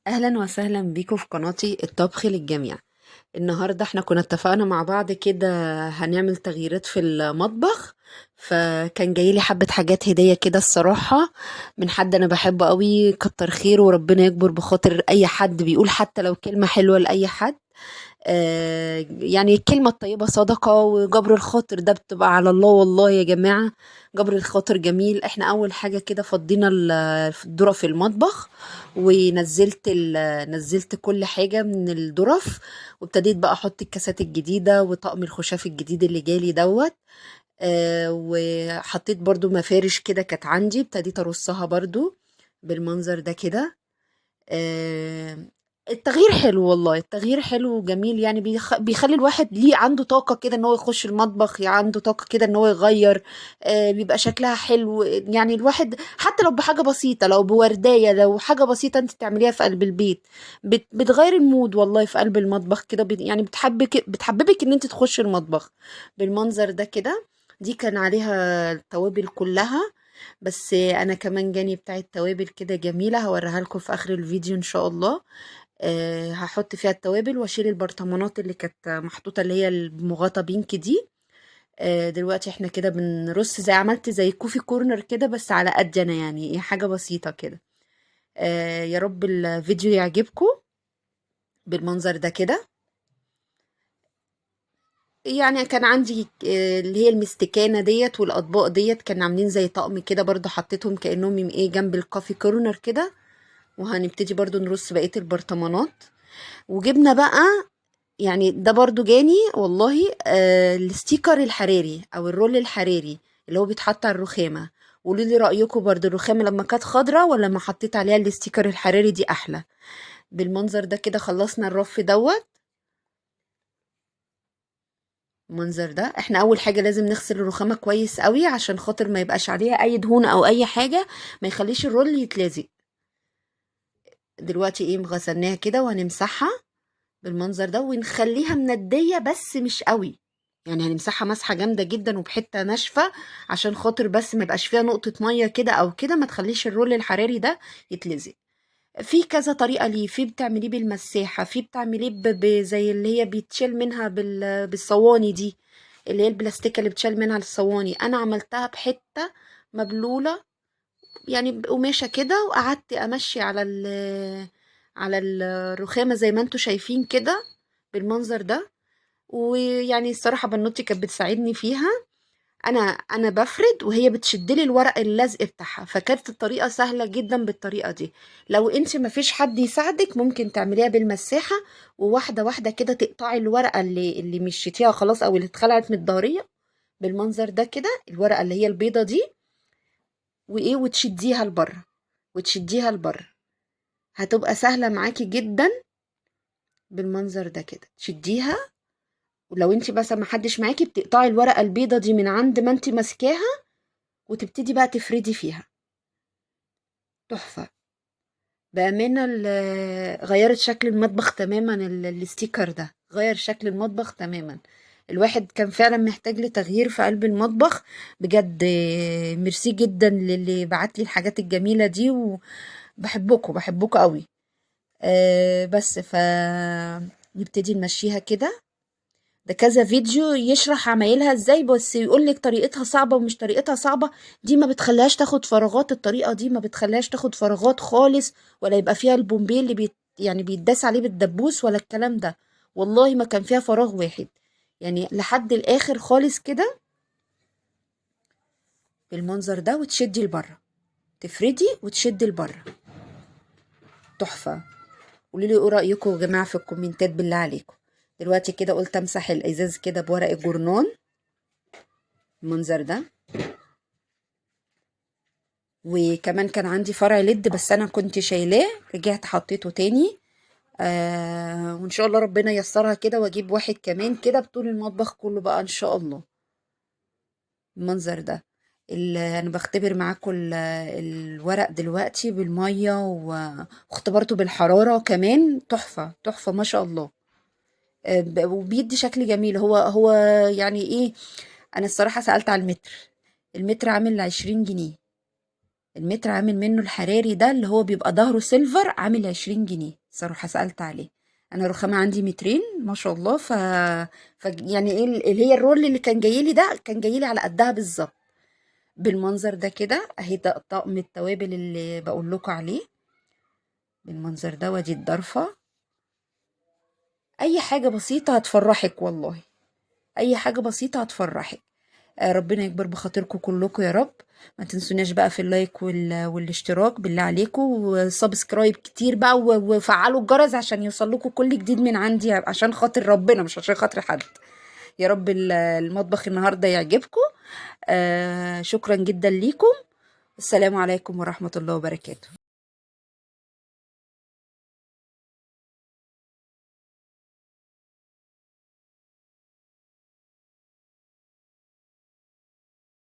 اهلا وسهلا بيكم في قناتي الطبخ للجميع. النهارده احنا كنا اتفقنا مع بعض كده هنعمل تغييرات في المطبخ. فكان جاي لي حبة حاجات هدية كده الصراحة من حد انا بحبه قوي، كتر خيره وربنا يكبر بخاطر اي حد بيقول حتى لو كلمة حلوة لاي حد. يعني الكلمة الطيبة صدقة، وجبر الخاطر ده بتبقى على الله والله يا جماعة. جبر الخاطر جميل. احنا اول حاجة كده فضينا الذرة في المطبخ، ونزلت نزلت كل حاجة من الظرف، وابتديت بقى احط الكاسات الجديدة وطقم الخشاف الجديد اللي جالي دوت. وحطيت برضو مفارش كده كانت عندي، ابتديت ارصها برضو بالمنظر ده كده. آه، التغيير حلو والله، التغيير حلو وجميل، يعني بيخلي الواحد ليه عنده طاقة كده ان هو يخش المطبخ، يعني عنده طاقة كده ان هو يغير. بيبقى شكلها حلو، يعني الواحد حتى لو بحاجة بسيطة، لو بوردية، لو حاجة بسيطة انت تعمليها في قلب البيت، بتغير المود والله في قلب المطبخ كده، يعني بتحببك ان انت تخش المطبخ بالمنظر ده كده. دي كان عليها التوابل كلها، بس انا كمان جاني بتاعه توابل كده جميله، هوريها لكم في اخر الفيديو ان شاء الله. هحط فيها التوابل واشيل البرطمانات اللي كانت محطوطه، اللي هي المغطى بينك دي. دلوقتي احنا كده بنرص، زي عملت زي كوفي كورنر كده، بس على قد انا يعني ايه، حاجه بسيطه كده. يا رب الفيديو يعجبكم بالمنظر ده كده. يعني كان عندي اللي هي المستكانة ديت والأطباق ديت، كان عاملين زي طقم كده برضو، حطيتهم كأنهم ايه جنب الكافي كورنر كده. وهنبتدي برضو نرص بقية البرطمانات. وجبنا بقى، يعني ده برضو جاني والله، الستيكر الحراري او الرول الحراري اللي هو بيتحط على الرخامة. قولوا لي رأيكم برضو، الرخامة لما كانت خضرة ولا لما حطيت عليها الستيكر الحراري دي احلى؟ بالمنظر ده كده خلصنا الرف دوت. المنظر ده، احنا اول حاجة لازم نغسل الرخامة كويس قوي عشان خاطر ما يبقاش عليها اي دهون او اي حاجة، ما يخليش الرول يتلزق. دلوقتي ايه، غسلناها كده وهنمسحها بالمنظر ده، ونخليها مندية بس مش قوي. يعني هنمسحها مسحة جامدة جدا وبحتة ناشفة، عشان خاطر بس ما يبقاش فيها نقطة مية كده او كده، ما تخليش الرول الحراري ده يتلزق. في كذا طريقة ليه، في بتعمليه بالمساحة، في بتعمليه زي اللي هي بيتشال منها بالصواني دي، اللي هي البلاستيكة اللي بتشال منها الصواني. انا عملتها بحتة مبلولة، يعني بقماشة كده، وقعدت امشي على الرخامة زي ما انتوا شايفين كده بالمنظر ده. ويعني الصراحة بنوتي كانت بتساعدني فيها، انا بفرد وهي بتشدلي الورق اللزق بتاعها، فكانت الطريقة سهلة جدا بالطريقة دي. لو انت مفيش حد يساعدك ممكن تعمليها بالمساحة، وواحدة واحدة كده تقطعي الورقة اللي مشيتيها خلاص او اللي اتخلعت من الظهرية بالمنظر ده كده، الورقة اللي هي البيضة دي، وايه، وتشديها لبره، وتشديها لبره، هتبقى سهلة معاكي جدا بالمنظر ده كده. تشديها، ولو انت بس ما حدش معاكي بتقطعي الورقة البيضة دي من عند ما انت ماسكاها، وتبتدي بقى تفردي فيها. تحفة بأمانة. غيرت شكل المطبخ تماما، الستيكر ده غير شكل المطبخ تماما. الواحد كان فعلا محتاج لتغيير في قلب المطبخ بجد. ميرسي جدا للي بعت لي الحاجات الجميلة دي، وبحبكم بحبكم قوي. بس نبتدي نمشيها كده. ده كذا فيديو يشرح عمايلها ازاي، بس يقولك طريقتها صعبة ومش طريقتها صعبة. دي ما بتخليهاش تاخد فراغات، الطريقة دي ما بتخليهاش تاخد فراغات خالص، ولا يبقى فيها البومبي اللي يعني بيتداس عليه بالدبوس ولا الكلام ده. والله ما كان فيها فراغ واحد، يعني لحد الاخر خالص كده بالمنظر ده. وتشدي لبره، تفردي وتشدي لبره. تحفة. قولوا لي ايه رأيكم يا جماعة في الكومنتات بالله عليكم. دلوقتي كده قلت امسح الازاز كده بورق الجورنان المنظر ده. وكمان كان عندي فرع لد بس انا كنت شايلاه، رجعت حطيته تاني. وان شاء الله ربنا ييسرها كده، واجيب واحد كمان كده بطول المطبخ كله بقى ان شاء الله. المنظر ده. انا بختبر معاكم الورق دلوقتي بالميه، واختبرته بالحراره كمان. تحفه تحفه ما شاء الله. وبيدي شكل جميل. هو يعني ايه، انا الصراحه سألت على المتر. المتر عامل 20 جنيه. المتر عامل منه الحراري ده اللي هو بيبقى ظهره سيلفر عامل 20 جنيه. صراحة سألت عليه. انا رخامة عندي مترين ما شاء الله. يعني ايه اللي هي الرول اللي كان جايلي ده كان جايلي على قدها بالظبط بالمنظر ده كده اهي. ده طقم التوابل اللي بقول لكم عليه بالمنظر ده. ودي الضرفة. اي حاجة بسيطة هتفرحك والله. اي حاجة بسيطة هتفرحك. ربنا يكبر بخاطركم كلكم يا رب. ما تنسوناش بقى في اللايك والاشتراك بالله عليكم، وسبسكرايب كتير بقى، وفعلوا الجرس عشان يوصل لكم كل جديد من عندي، عشان خاطر ربنا مش عشان خاطر حد. يا رب المطبخ النهارده يعجبكم. شكرا جدا ليكم. السلام عليكم ورحمة الله وبركاته.